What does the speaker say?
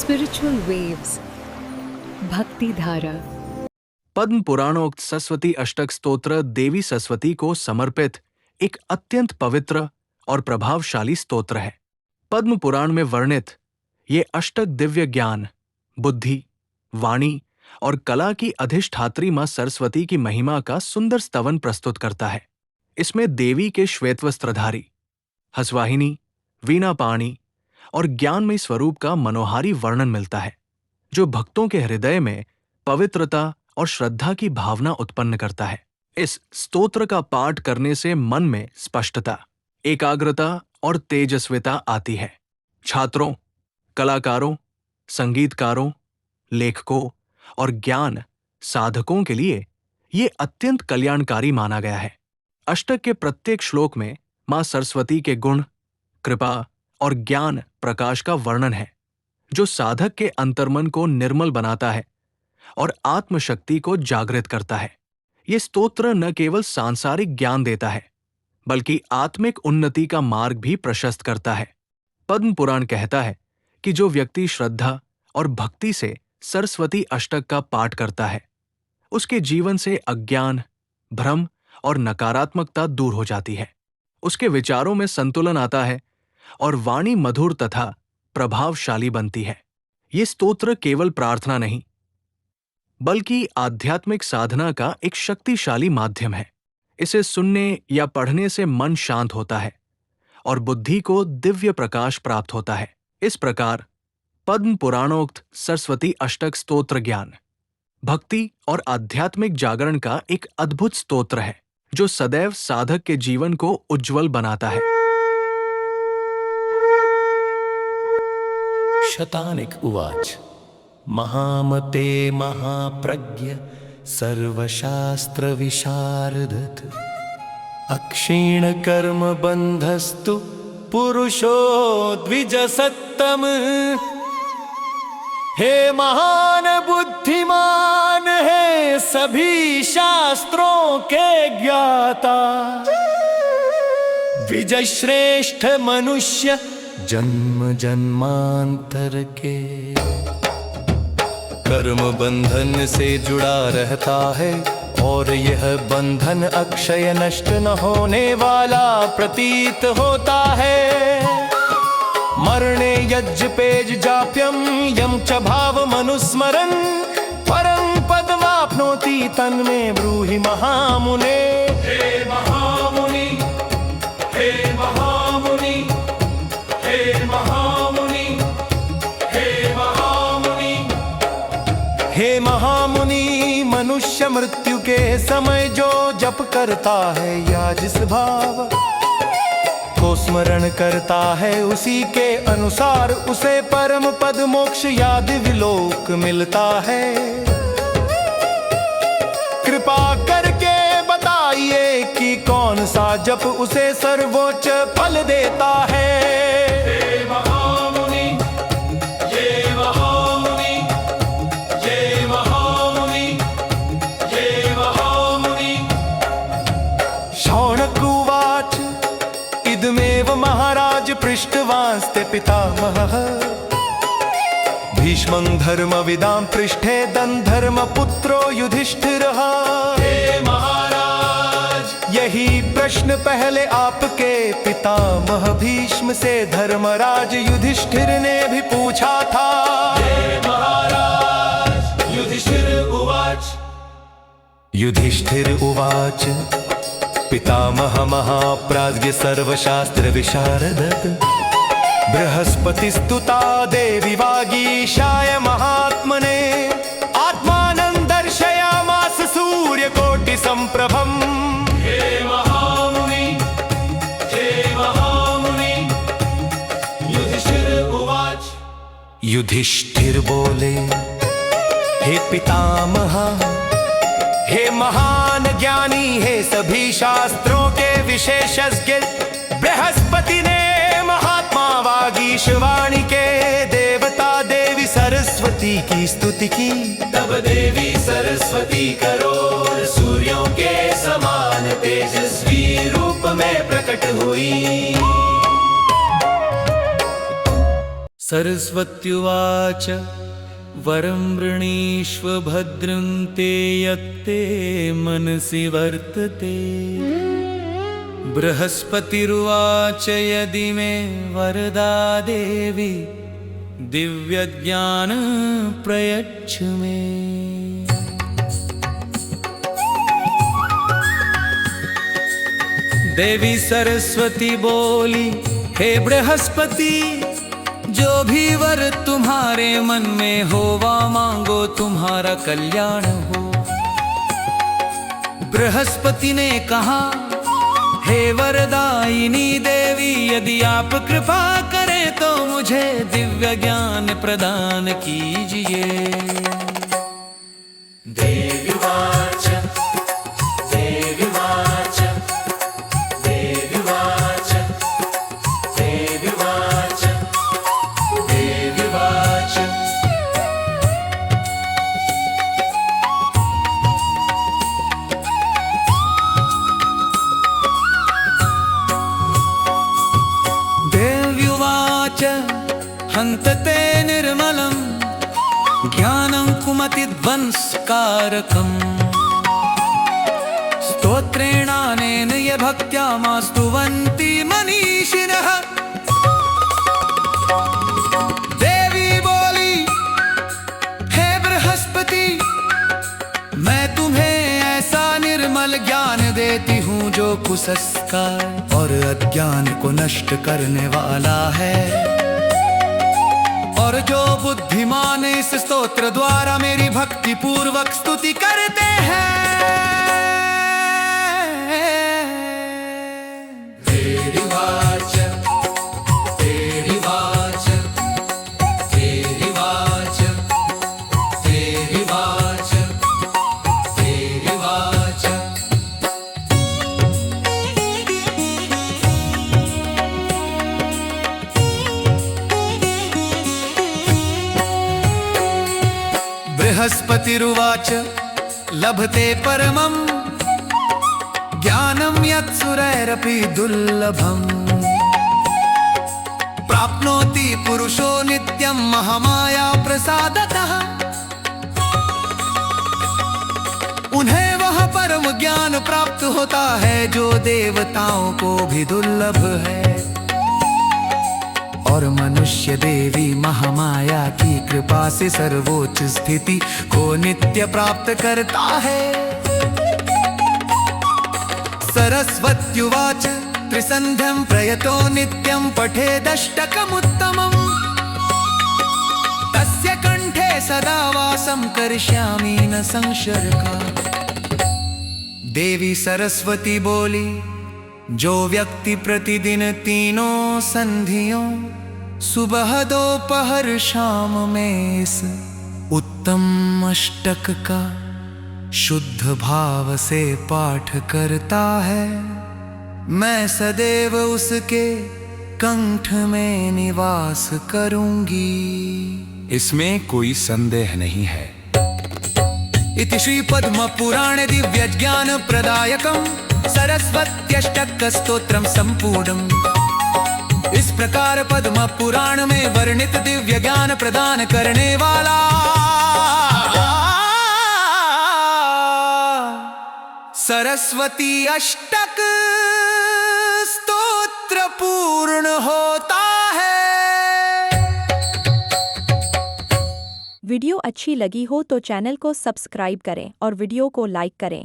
Spiritual waves. भक्ति धारा। पद्म पुराणोक्त सरस्वती अष्टक स्तोत्र देवी सरस्वती को समर्पित एक अत्यंत पवित्र और प्रभावशाली स्तोत्र है। पद्म पुराण में वर्णित ये अष्टक दिव्य ज्ञान, बुद्धि, वाणी और कला की अधिष्ठात्री मां सरस्वती की महिमा का सुंदर स्तवन प्रस्तुत करता है। इसमें देवी के श्वेतवस्त्रधारी, हंसवाहिनी, वीणापाणी और ज्ञानमय स्वरूप का मनोहारी वर्णन मिलता है, जो भक्तों के हृदय में पवित्रता और श्रद्धा की भावना उत्पन्न करता है। इस स्तोत्र का पाठ करने से मन में स्पष्टता, एकाग्रता और तेजस्विता आती है। छात्रों, कलाकारों, संगीतकारों, लेखकों और ज्ञान साधकों के लिए ये अत्यंत कल्याणकारी माना गया है। अष्टक के प्रत्येक श्लोक में मां सरस्वती के गुण, कृपा और ज्ञान प्रकाश का वर्णन है, जो साधक के अंतर्मन को निर्मल बनाता है और आत्मशक्ति को जागृत करता है। ये स्तोत्र न केवल सांसारिक ज्ञान देता है, बल्कि आत्मिक उन्नति का मार्ग भी प्रशस्त करता है। पद्म पुराण कहता है कि जो व्यक्ति श्रद्धा और भक्ति से सरस्वती अष्टक का पाठ करता है, उसके जीवन से अज्ञान, भ्रम और नकारात्मकता दूर हो जाती है। उसके विचारों में संतुलन आता है और वाणी मधुर तथा प्रभावशाली बनती है। ये स्तोत्र केवल प्रार्थना नहीं, बल्कि आध्यात्मिक साधना का एक शक्तिशाली माध्यम है। इसे सुनने या पढ़ने से मन शांत होता है और बुद्धि को दिव्य प्रकाश प्राप्त होता है। इस प्रकार पद्म पुराणोक्त सरस्वती अष्टक स्तोत्र ज्ञान, भक्ति और आध्यात्मिक जागरण का एक अद्भुत स्तोत्र है, जो सदैव साधक के जीवन को उज्जवल बनाता है। शतानिक उवाच महामते महाप्रज्ञ सर्वशास्त्र विशारदत् अक्षीण कर्म बंधस्तु पुरुषो द्विजसत्तम। हे महान बुद्धिमान है सभी शास्त्रों के ज्ञाता, द्विज श्रेष्ठ मनुष्य जन्म जन्मांतर के। कर्म बंधन से जुड़ा रहता है और यह बंधन अक्षय नष्ट न होने वाला प्रतीत होता है। मरणे यज्ञ पेज जाप्यम यम च भाव मनुस्मरन् परं पदमाप्नोति तन्मे ब्रूहि महामुने। हे महामुनि, हे महामुनि, हे महामुनि, हे महामुनि। हे महामुनि, मनुष्य मृत्यु के समय जो जप करता है या जिस भाव को स्मरण करता है, उसी के अनुसार उसे परम पद मोक्ष या दिव्यलोक मिलता है। कृपा करके बताइए कि कौन सा जप उसे सर्वोच्च फल देता है। हे महामुनि, ये महामुनि, ये महामुनि, ये महामुनि। शौनक उवाच इदमेव महाराज पृष्ठवांस्ते पितामहः भीष्मं धर्मविदां पृष्ठे दन्धर्मपुत्रो युधिष्ठिरः। हे महाराज, यही प्रश्न पहले आपके पितामह भीष्म से धर्मराज युधिष्ठिर ने भी पूछा था। हे महाराज, युधिष्ठिर उवाच। युधिष्ठिर उवाच पितामह महाप्राज्ञ सर्वशास्त्र विशारदत् बृहस्पतिस्तुता देवी वागीशाय महात्मने आत्मानं दर्शयामास सूर्यकोटि संप्रभम्। हे महामुनि, हे महामुनि, युधिष्ठिर उवाच। युधिष्ठिर बोले, हे पितामह, हे महान ज्ञानी, हे सभी शास्त्रों के विशेषज्ञ, बृहस्पति ने महात्मा वागीशवाणी के देवता देवी सरस्वती की स्तुति की। तब देवी सरस्वती करोड़ सूर्यों के समान तेजस्वी रूप में प्रकट हुई। सरस्वत्युवाच वरं वृणीष्व भद्रं ते यत्ते मनसि वर्तते। बृहस्पतिरुवाच यदि मे वरदा देवी दिव्यज्ञान प्रयच्छ मे। देवी सरस्वती बोली हे बृहस्पति, जो भी वर तुम्हारे मन में हो वह मांगो, तुम्हारा कल्याण हो। बृहस्पति ने कहा हे वरदायिनी देवी, यदि आप कृपा करें तो मुझे दिव्य ज्ञान प्रदान कीजिए। देवीवाच देवीवाच देवीवाच देवीवाच देवीवाच। देव्युवाच हन्तते निर्मलं ज्ञानं कुमतिध्वंसकारकम्। स्तोत्रेणानेन ये भक्त्या मास्तुवन्ति मनीषिणः। देवी बोली हे बृहस्पति, मैं तुम्हें ऐसा निर्मल ज्ञान देती हूँ जो कुसंस्कार और अज्ञान को नष्ट करने वाला है। और जो बुद्धिमान इस स्तोत्र द्वारा मेरी भक्ति पूर्वक स्तुति करते हैं। देवीवाच देवीवाच देवीवाच देवीवाच देवीवाच। बृहस्पतिरुवाच लभते परमं ज्ञानं यत्सुरैरपि दुर्लभम्। प्राप्नोति पुरुषो नित्यं महामाया प्रसादतः। उन्हें वह परम ज्ञान प्राप्त होता है जो देवताओं को भी दुर्लभ है। और मनुष्य देवी महामाया की कृपा से सर्वोच्च स्थिति को नित्य प्राप्त करता है। सरस्वत्युवाच त्रिसन्ध्यं प्रयतो नित्यं पठेदष्टकमुत्तमम्। तस्य कंठे सदा वासं करिष्यामि न संशयः। देवी सरस्वती बोली जो व्यक्ति प्रतिदिन तीनों संधियों सुबह दोपहर शाम में इस उत्तम अष्टक का शुद्ध भाव से पाठ करता है, मैं सदैव उसके कंठ में निवास करूंगी। इसमें कोई संदेह नहीं है। इति श्री पद्म पुराणे दिव्य ज्ञान प्रदायकम सरस्वत्यष्टक स्तोत्रम संपूर्णम्। इस प्रकार पद्म पुराण में वर्णित दिव्य ज्ञान प्रदान करने वाला सरस्वती अष्टक स्तोत्र पूर्ण होता है। वीडियो अच्छी लगी हो तो चैनल को सब्सक्राइब करें और वीडियो को लाइक करें।